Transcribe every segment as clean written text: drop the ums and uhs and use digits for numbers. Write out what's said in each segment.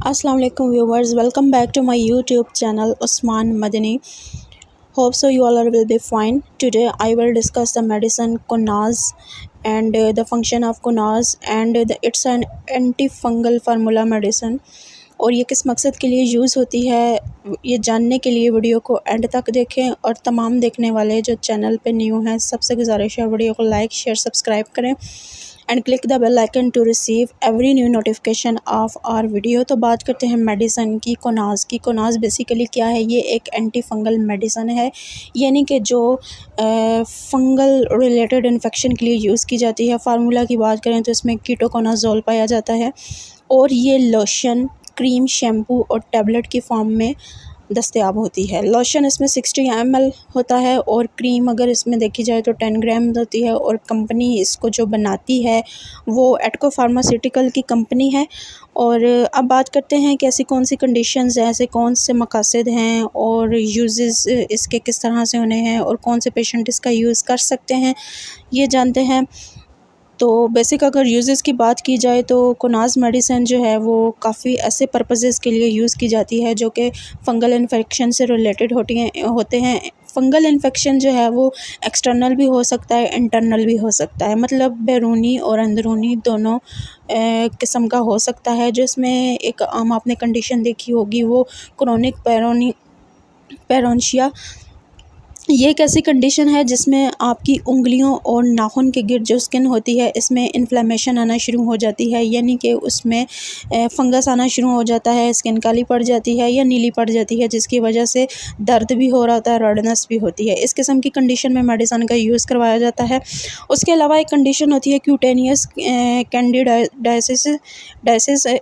Assalamu alaikum viewers, welcome back to my YouTube channel Usman Madani. Hope so you all will be fine. Today I will discuss the medicine Kunaz and the function of Kunaz and it's an antifungal formula medicine और ये किस मकसद के लिए use होती है ये जानने के लिए वीडियो को एंड तक देखें। और तमाम देखने वाले जो चैनल पे न्यू हैं सबसे गुजारिश है वीडियो को लाइक शेयर सब्सक्राइब करें and click the bell icon to receive every new notification of our video. तो बात करते हैं मेडिसिन की कुनाज की। कुनाज बेसिकली क्या है? ये एक एंटी फंगल मेडिसिन है, यानी कि जो फंगल रिलेटेड इन्फेक्शन के लिए यूज़ की जाती है। फार्मूला की बात करें तो इसमें कीटोकोनाजोल पाया जाता है और ये लोशन, क्रीम, शैम्पू और टैबलेट की फॉर्म में दस्तयाब होती है। लोशन इसमें 60 ml होता है और क्रीम अगर इसमें देखी जाए तो 10 ग्राम होती है और कंपनी इसको जो बनाती है वो एटको फार्मास्यूटिकल की कंपनी है। और अब बात करते हैं कि ऐसी कौन सी कंडीशंस हैं, ऐसे कौन से मकासद हैं और यूजेस इसके किस तरह से होने हैं और कौन से पेशेंट इसका यूज़ कर सकते हैं, ये जानते हैं। तो बेसिक अगर यूजेस की बात की जाए तो कुनाज मेडिसिन जो है वो काफ़ी ऐसे पर्पसेस के लिए यूज़ की जाती है जो कि फ़ंगल इन्फेक्शन से रिलेटेड होते हैं। फ़ंगल इन्फेक्शन जो है वो एक्सटर्नल भी हो सकता है, इंटरनल भी हो सकता है, मतलब बैरूनी और अंदरूनी दोनों किस्म का हो सकता है। जिसमें एक आम आपने कंडीशन देखी होगी वो क्रोनिक पेरोनशिया। ये एक ऐसी कंडीशन है जिसमें आपकी उंगलियों और नाखून के गिर्द जो स्किन होती है इसमें इन्फ्लेमेशन आना शुरू हो जाती है, यानी कि उसमें फंगस आना शुरू हो जाता है, स्किन काली पड़ जाती है या नीली पड़ जाती है, जिसकी वजह से दर्द भी हो रहा होता है, रेडनेस भी होती है। इस किस्म की कंडीशन में मेडिसिन का यूज़ करवाया जाता है। उसके अलावा एक कंडीशन होती है क्यूटेनियस कैंडिडाइसिस।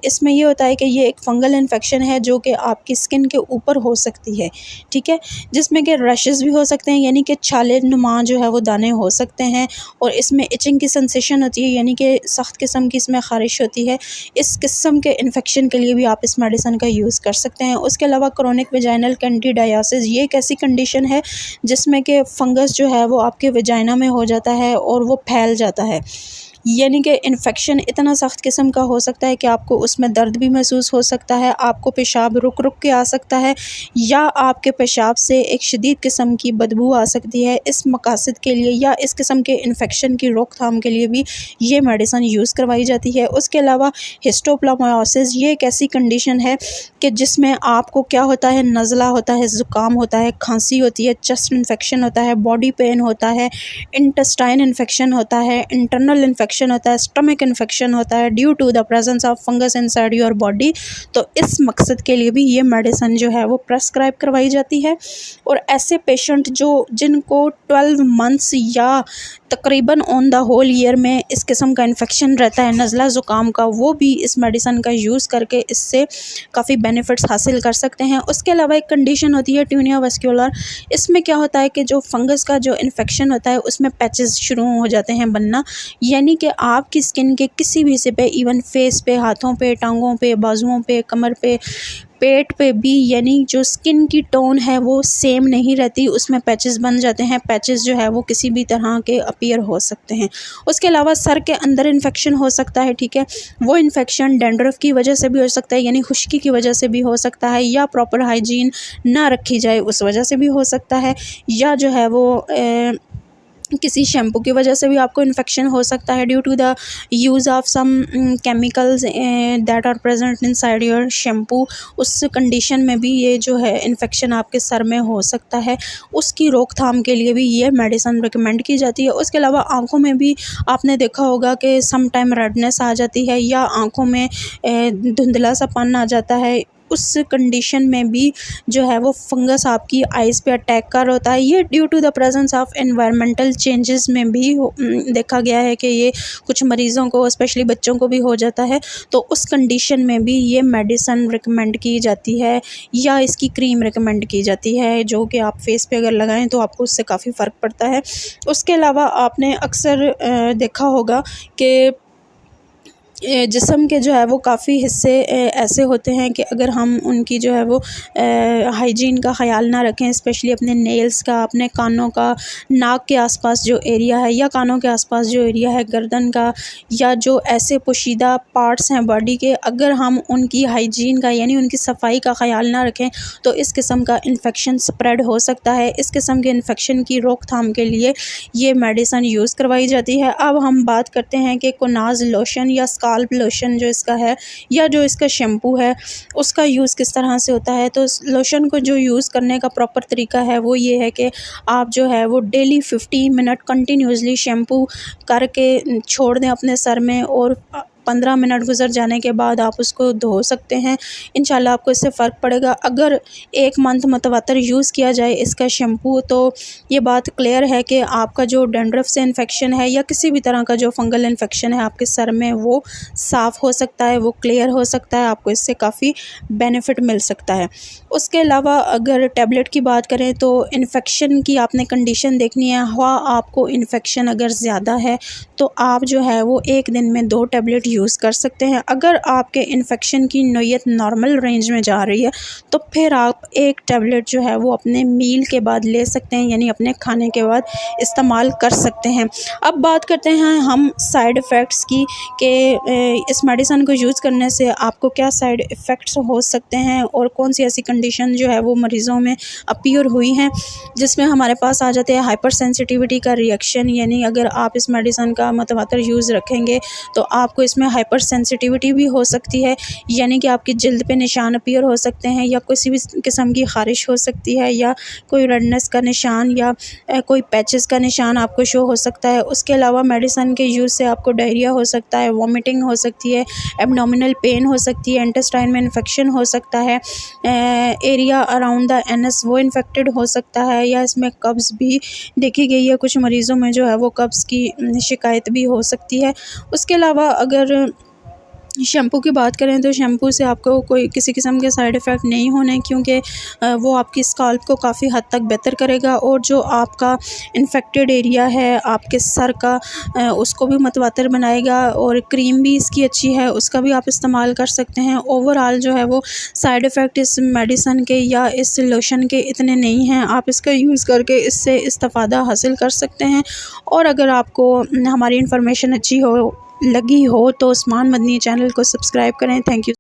इसमें ये होता है कि ये एक फंगल इन्फेक्शन है जो कि आपकी स्किन के ऊपर हो सकती है, ठीक है, जिसमें कि रशेस भी हो सकते हैं, यानी कि छाले नुमा जो है वो दाने हो सकते हैं और इसमें इचिंग की सेंसेशन होती है, यानी कि सख्त किस्म की इसमें ख़ारिश होती है। इस किस्म के इन्फेक्शन के लिए भी आप इस मेडिसिन का यूज़ कर सकते हैं। उसके अलावा क्रोनिक वेजाइनल कैंडिडाइसिस, ये एक ऐसी कंडीशन है जिसमें कि फंगस जो है वो आपके वेजाइना में हो जाता है और वो फैल जाता है, यानी कि इन्फेक्शन इतना सख्त किस्म का हो सकता है कि आपको उसमें दर्द भी महसूस हो सकता है, आपको पेशाब रुक रुक के आ सकता है या आपके पेशाब से एक शदीद किस्म की बदबू आ सकती है। इस मकासद के लिए या इस किस्म के इन्फेक्शन की रोकथाम के लिए भी ये मेडिसिन यूज़ करवाई जाती है। उसके अलावा हिस्टोप्लामायोसिस, ये एक ऐसी कंडीशन है कि जिसमें आपको क्या होता है, नज़ला होता है, ज़ुकाम होता है, खांसी होती है, चेस्ट इन्फेक्शन होता है, बॉडी पेन होता है, इंटेस्टाइन इन्फेक्शन होता है, इंटरनल इन्फेक्शन होता है, स्टमक इन्फेक्शन होता है due to the presence of fungus inside your body. तो इस मकसद के लिए भी ये मेडिसिन जो है वो प्रेस्क्राइब करवाई जाती है। और ऐसे पेशेंट जिनको 12 मंथ्स या तकरीबन ऑन द होल ईयर में इस किस्म का इन्फेक्शन रहता है नज़ला ज़ुकाम का, वो भी इस मेडिसिन का यूज़ करके इससे काफ़ी बेनिफिट्स हासिल कर सकते हैं। उसके अलावा एक कंडीशन होती है ट्यूनिया वेस्क्युलर। इसमें क्या होता है कि जो फंगस का जो इन्फेक्शन होता है उसमें पैचेस शुरू हो जाते हैं बनना, यानी कि आपकी स्किन के किसी भी हिस्से पे, इवन फेस पे, हाथों पे, टांगों पे, बाजुओं पे, कमर पे, पेट पे भी, यानी जो स्किन की टोन है वो सेम नहीं रहती, उसमें पैचेस बन जाते हैं। पैचेस जो है वो किसी भी तरह के अपीयर हो सकते हैं। उसके अलावा सर के अंदर इन्फेक्शन हो सकता है, ठीक है, वो इन्फेक्शन डैंड्रफ की वजह से भी हो सकता है, यानी खुश्की की वजह से भी हो सकता है, या प्रॉपर हाइजीन ना रखी जाए उस वजह से भी हो सकता है, या जो है वो किसी शैम्पू की वजह से भी आपको इन्फेक्शन हो सकता है due to the use of some chemicals that are present inside your shampoo. उस कंडीशन में भी ये जो है इन्फेक्शन आपके सर में हो सकता है, उसकी रोकथाम के लिए भी ये मेडिसिन रिकमेंड की जाती है। उसके अलावा आँखों में भी आपने देखा होगा कि सम टाइम रेडनेस आ जाती है या आँखों में धुंधला सा पन आ जाता है, उस कंडीशन में भी जो है वो फंगस आपकी आइज़ पे अटैक कर होता है। ये due to the presence of environmental changes में भी देखा गया है कि ये कुछ मरीज़ों को, स्पेशली बच्चों को भी हो जाता है। तो उस कंडीशन में भी ये मेडिसिन रिकमेंड की जाती है या इसकी क्रीम रिकमेंड की जाती है जो कि आप फेस पे अगर लगाएं तो आपको उससे काफ़ी फ़र्क पड़ता है। उसके अलावा आपने अक्सर देखा होगा कि जिस्म के जो है वो काफ़ी हिस्से ऐसे होते हैं कि अगर हम उनकी जो है वो हाइजीन का ख़याल ना रखें, स्पेशली अपने नेल्स का, अपने कानों का, नाक के आसपास जो एरिया है या कानों के आसपास जो एरिया है, गर्दन का, या जो ऐसे पोशीदा पार्ट्स हैं बॉडी के, अगर हम उनकी हाइजीन का यानी उनकी सफाई का ख़याल ना रखें तो इस किस्म का इन्फेक्शन स्प्रेड हो सकता है। इस किस्म के इन्फेक्शन की रोकथाम के लिए ये मेडिसिन यूज़ करवाई जाती है। अब हम बात करते हैं कि कोनाज़ लोशन या स्काल्प लोशन जो इसका है या जो इसका शैम्पू है उसका यूज़ किस तरह से होता है। तो लोशन को जो यूज़ करने का प्रॉपर तरीका है वो ये है कि आप जो है वो डेली 15 मिनट कंटिन्यूसली शैम्पू करके छोड़ दें अपने सर में, और 15 मिनट गुजर जाने के बाद आप उसको धो सकते हैं। इंशाल्लाह आपको इससे फ़र्क पड़ेगा। अगर 1 मंथ मुतवातर यूज़ किया जाए इसका शैम्पू तो ये बात क्लियर है कि आपका जो डैंड्रफ से इन्फेक्शन है या किसी भी तरह का जो फंगल इन्फेक्शन है आपके सर में वो साफ़ हो सकता है, वो क्लियर हो सकता है, आपको इससे काफ़ी बेनिफिट मिल सकता है। उसके अलावा अगर टैबलेट की बात करें तो इन्फेक्शन की आपने कंडीशन देखनी है। आपको इन्फेक्शन अगर ज़्यादा है तो आप जो है वो 1 दिन में 2 टैबलेट यूज़ कर सकते हैं। अगर आपके इन्फेक्शन की नोयत नॉर्मल रेंज में जा रही है तो फिर आप 1 टैबलेट जो है वो अपने मील के बाद ले सकते हैं, यानी अपने खाने के बाद इस्तेमाल कर सकते हैं। अब बात करते हैं हम साइड इफ़ेक्ट्स की कि इस मेडिसिन को यूज़ करने से आपको क्या साइड इफ़ेक्ट्स हो सकते हैं और कौन सी ऐसी कंडीशन जो है वो मरीज़ों में अपीयर हुई हैं जिसमें हमारे पास आ जाते हैं हाइपर सेंसिटिविटी का रिएक्शन। यानी अगर आप इस मेडिसिन का मतवातर यूज़ रखेंगे तो आपको इसमें हाइपर सेंसिटिविटी भी हो सकती है, यानी कि आपकी जल्द पे निशान अपीयर हो सकते हैं, या किसी भी किस्म की ख़ारिश हो सकती है, या कोई रेडनेस का निशान, या कोई पैचेस का निशान आपको शो हो सकता है। उसके अलावा मेडिसिन के यूज़ से आपको डायरिया हो सकता है, वॉमिटिंग हो सकती है, एब्डोमिनल पेन हो सकती है, इंटेस्टाइन में इन्फेक्शन हो सकता है, एरिया अराउंड द एनस वो इन्फेक्टेड हो सकता है, या इसमें कब्ज़ भी देखी गई है। कुछ मरीज़ों में जो है वो कब्ज़ की शिकायत भी हो सकती है। उसके अलावा अगर शैम्पू की बात करें तो शैम्पू से आपको कोई किसी किस्म के साइड इफ़ेक्ट नहीं होने, क्योंकि वो आपकी स्काल्प को काफ़ी हद तक बेहतर करेगा, और जो आपका इन्फेक्टेड एरिया है आपके सर का उसको भी मतवातर बनाएगा, और क्रीम भी इसकी अच्छी है उसका भी आप इस्तेमाल कर सकते हैं। ओवरऑल जो है वो साइड इफ़ेक्ट इस मेडिसिन के या इस लोशन के इतने नहीं हैं। आप इसका यूज़ करके इससे इस्तिफ़ादा हासिल कर सकते हैं। और अगर आपको हमारी इन्फॉर्मेशन अच्छी लगी हो तो उस्मान मदनी चैनल को सब्सक्राइब करें। Thank you.